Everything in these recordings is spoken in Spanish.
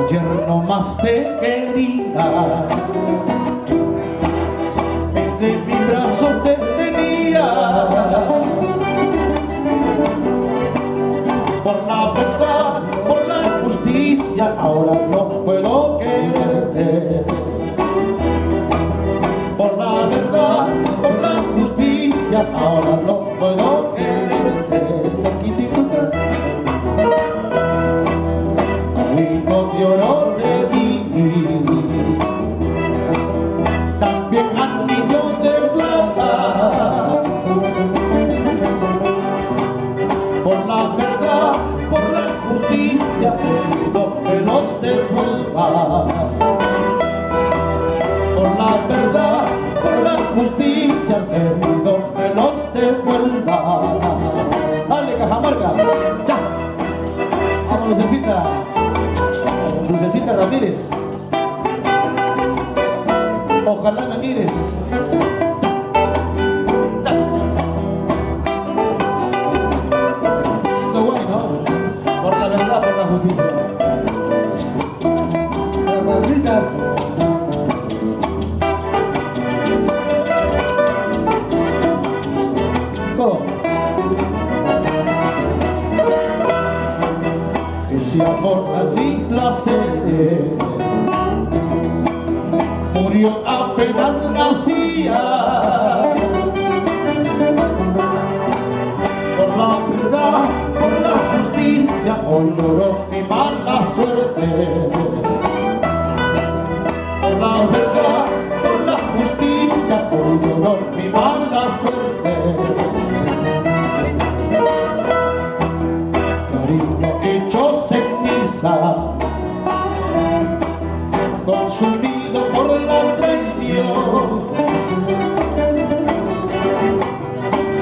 Ayer no más te quería, entre mis brazos te tenía. Por la verdad, por la justicia, ahora no puedo quererte. Por la verdad, por la justicia, ahora no puedo quererte. Amigo de oro te di, también anillo de plata. Por la verdad, por la justicia, no me los devuelva. Por la verdad, por la justicia, no me los devuelva. Dale, Cajamarca, ya. Vamos, Lucecita Ramírez. Ojalá me mires. Por la verdad, por la justicia. La maldita. ¿Cómo? Ese amor así placer murió apenas nacía. Por la verdad, por la justicia, hoy lloró mi mala suerte. Por la verdad, por la justicia, hoy lloró mi mala suerte. Cariño hecho ceniza, consumido por la traición.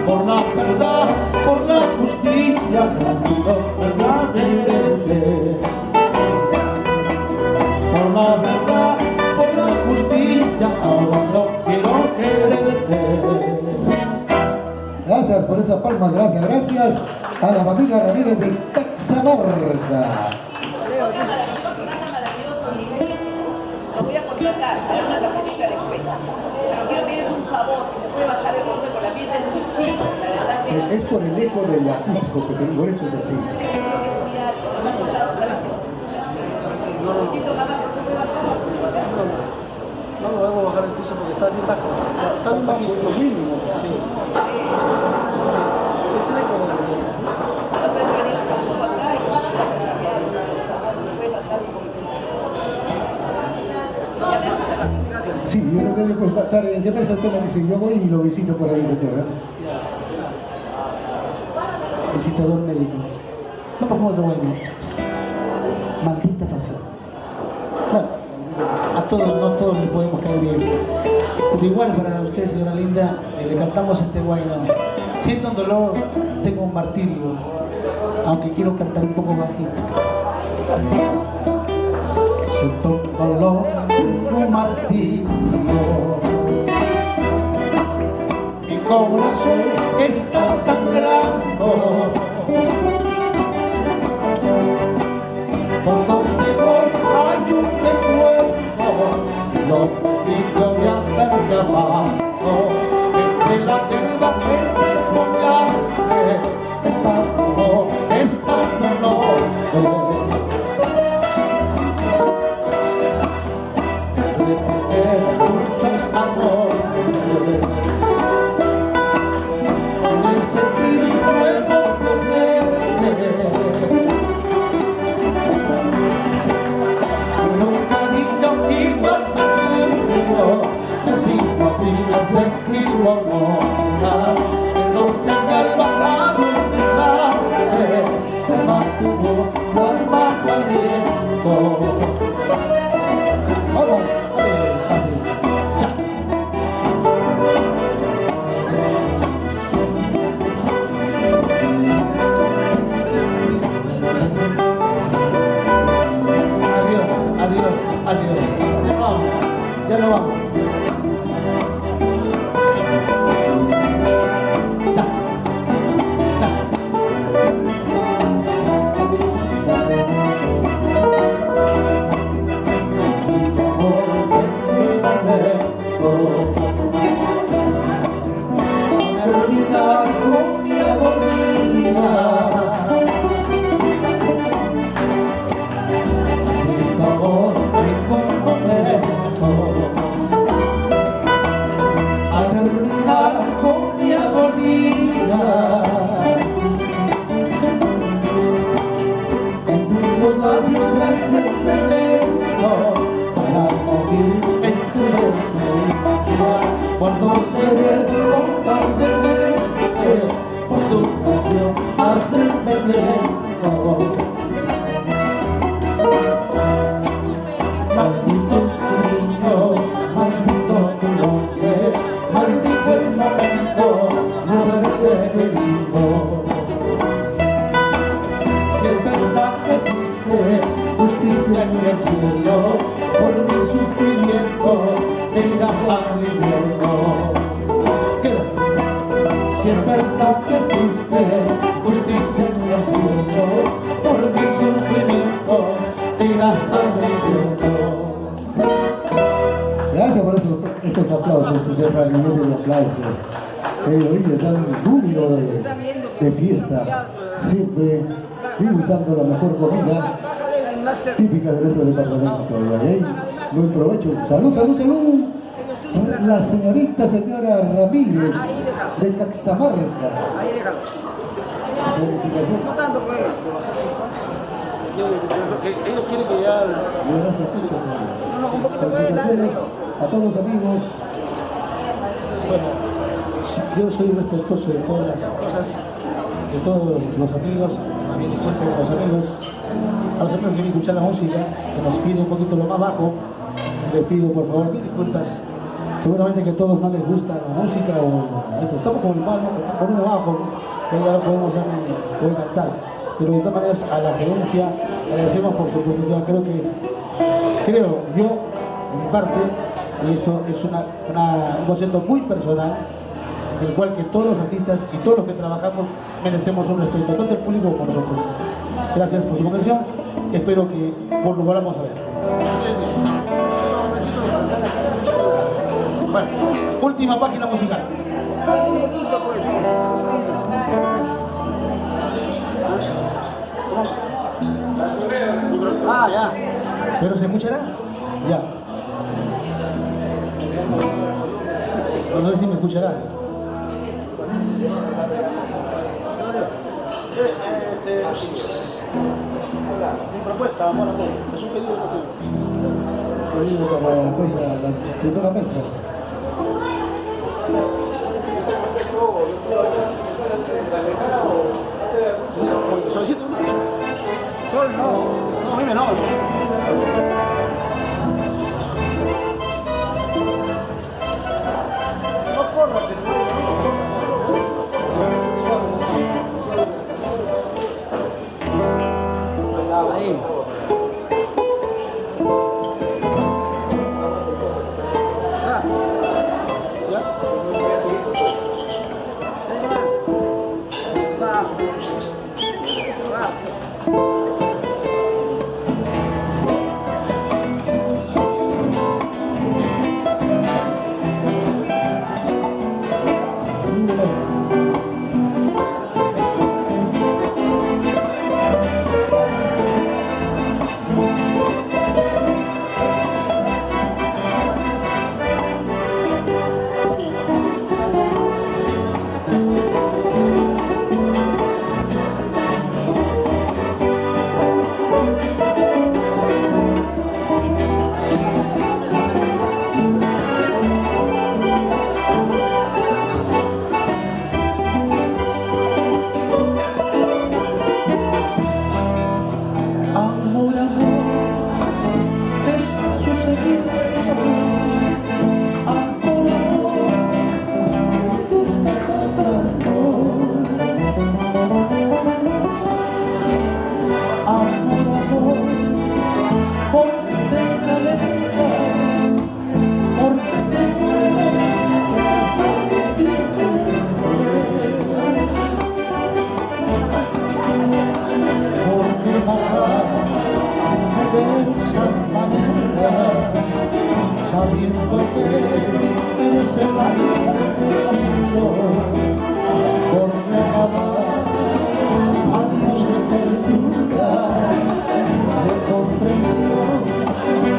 Por la verdad, por la justicia, no se la merece. Por la verdad, por la justicia, ahora no quiero quererte. Gracias por esa palma, gracias, gracias a la familia Ramírez de Cajamarca. Lo voy a contratar para una logística después. Pero quiero que un favor, si se puede bajar el volumen con la piel es muy chico, la verdad que... Es por el eco del acústico que tengo, por eso es así. Sí, creo que es muy alto, además por la otra vez se nos escucha así. Entiendo, mamá, pero se puede bajar el volumen. No lo debo bajar el piso porque está bien bajo. Está bien bajito. Lo mínimo. Sí. Es el eco de la mañana. No parece que digan que un poco acá y no se puede hacer así, por favor, se puede bajar un poquito. Ya me hace la... Sí, yo creo que después va a estar, ¿qué pasa el tema? Dice, yo voy y lo visito por ahí de tierra. Visitador médico. Vamos con otro bueno. Maldita pasión. Bueno, a todos, no todos le podemos caer bien. Pero igual para usted, señora linda, le cantamos este guayno. Siento un dolor, tengo un martirio, aunque quiero cantar un poco bajito. Siento un dolor, un martirio. Mi corazón está sangrando. Por donde voy hay un recuerdo, lo digo de haberme amado. Entre la hierba verde follaje está tu nombre. De tener muchos amores, de sentir nuevo placer. Igual así se equivocó, pero tenga el bajado de sangre, se mantuvo su alma caliente. Vamos, así, ya. Adiós, adiós. Ya no vamos. Ya. Ya. los labios traen el veneno para morir en tu deseo. Cuando seré total de mente, por tu pasión hace veneno. Maldito niño, maldito tu nombre, maldito el momento de haberte querido. Si es verdad que existe justicia en el cielo, por mi sufrimiento te irás al infierno. Si es verdad que existe justicia en el cielo, por mi sufrimiento te irás al infierno. Gracias por estos aplausos, ese fragmento de aplausos. Hoy están júbilo de fiesta, siempre disfrutando la mejor comida típica de nuestro departamento. Buen provecho. Salud, salud, salud. La señora Ramírez de Caxamarca. Ahí déjalo. Felicitaciones. No tanto pues. Ellos quieren que ya... No, un poquito pues, dale. A todos los amigos. Bueno, yo soy respetuoso de todas las cosas, de todos los amigos, también disculpen a los amigos que vienen a escuchar la música, que nos pide un poquito lo más bajo, les pido por favor mil disculpas. Seguramente que a todos no les gusta la música o estamos con el malo, con uno bajo, que ya no podemos poder cantar. Pero de todas maneras a la gerencia agradecemos por su oportunidad. Creo yo, en mi parte, y esto es un concepto muy personal, del cual que todos los artistas y todos los que trabajamos merecemos un respeto, tanto el público como nosotros. Gracias por su comprensión, espero que volvamos a ver. Bueno, última página musical. Un poquito pues, 2 puntos. Ah, ya. ¿Pero se escuchará? Ya. No sé si me escuchará. Mi propuesta, amor, es un pedido de Pedido para la primera mesa. Solicito una. Sol, no. No, dime no. No corras, ahí. ¿Ya? Va. Sabiendo que eres el aire por jamás años de ternura, de comprensión,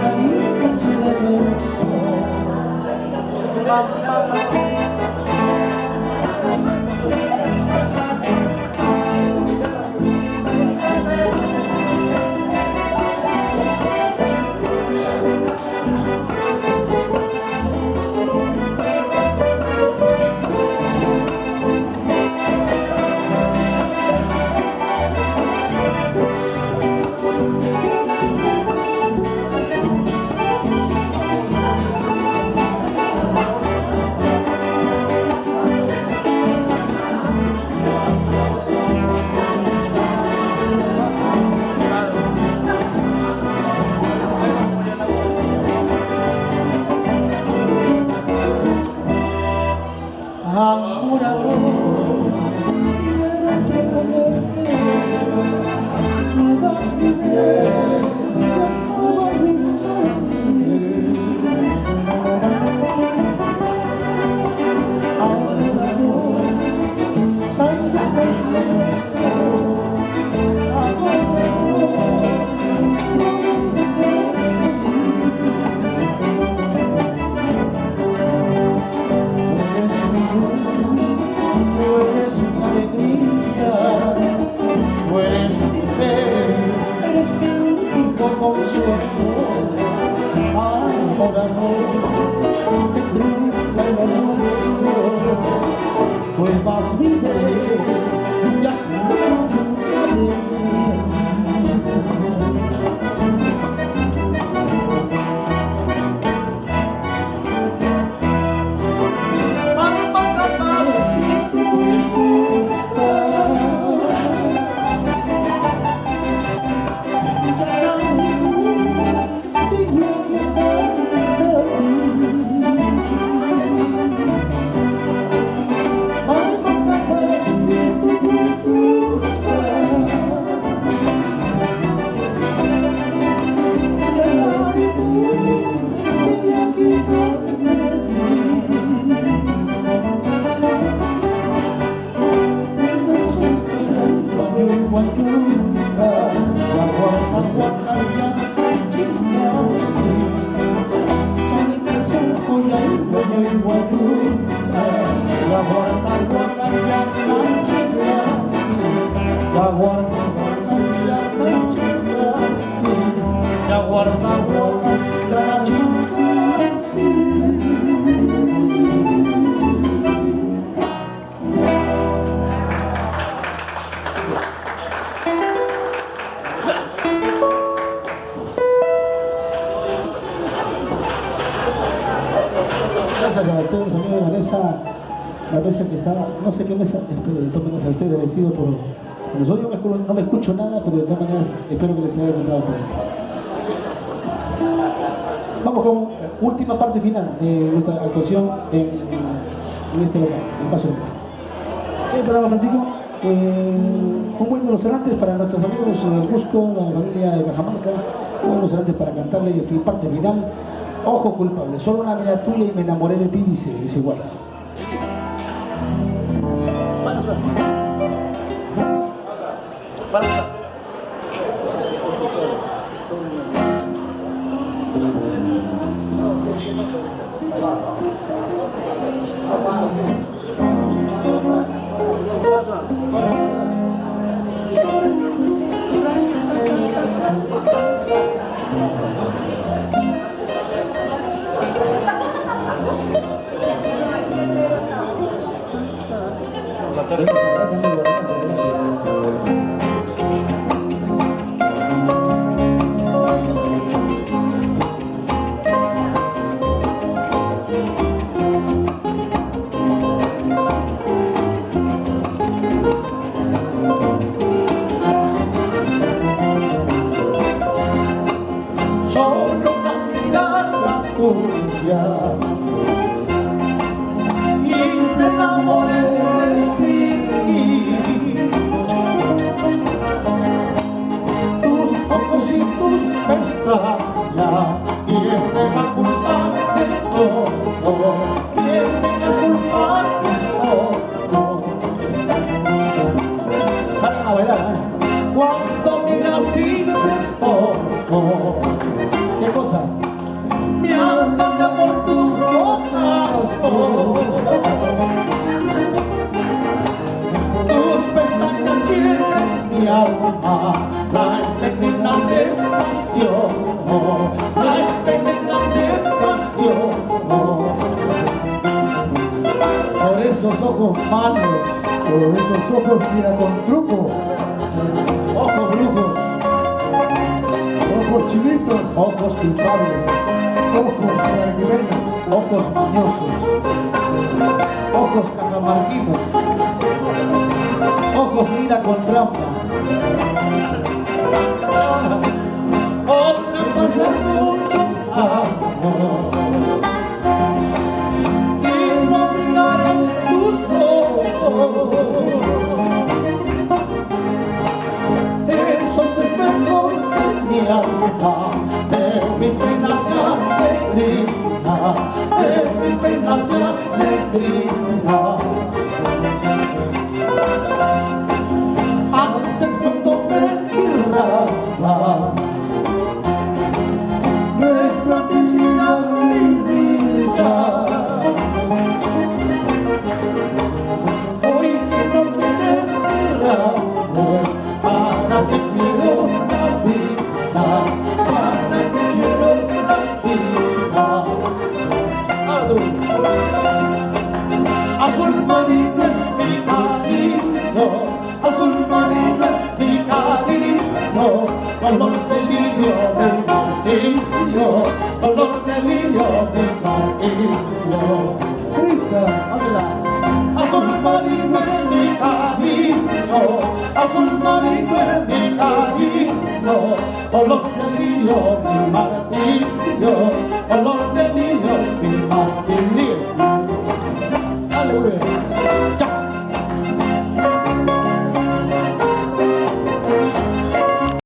caricias y de besos. único consuelo. Ahora no, que triunfa el amor, pues más vive y así la mesa que estaba, no sé qué mesa, espero de todas maneras a ustedes agradecido por nosotros. Yo no me escucho nada, pero de todas maneras espero que les haya gustado todo. Vamos con última parte final de nuestra actuación en este local, en Paso Local. ¿Qué programa, Francisco? Un buen de los Cervantes para nuestros amigos del Cusco, la familia de Cajamarca, un buen de los Cervantes para cantarle y parte final. Ojo culpable, solo una mirada tuya y me enamoré de ti, dice igual. Mira con truco, ojos brujos, ojos chinitos, ojos culpables, ojos sanguineños, ojos mañosos, ojos cajamarquinos, ojos vida con trampa. Otra pasan muchos años y no mirarán tus ojos. Esos espejos de mi alma, de mi pena y alegría, de mi pena y alegría. Antes cuando me miraba, resplandecía mi dicha. Hoy que no tienes mirada, para que quiero la vida. azul marino es mi cariño, olor de lirio mi martillo, olor de lirio mi martillo.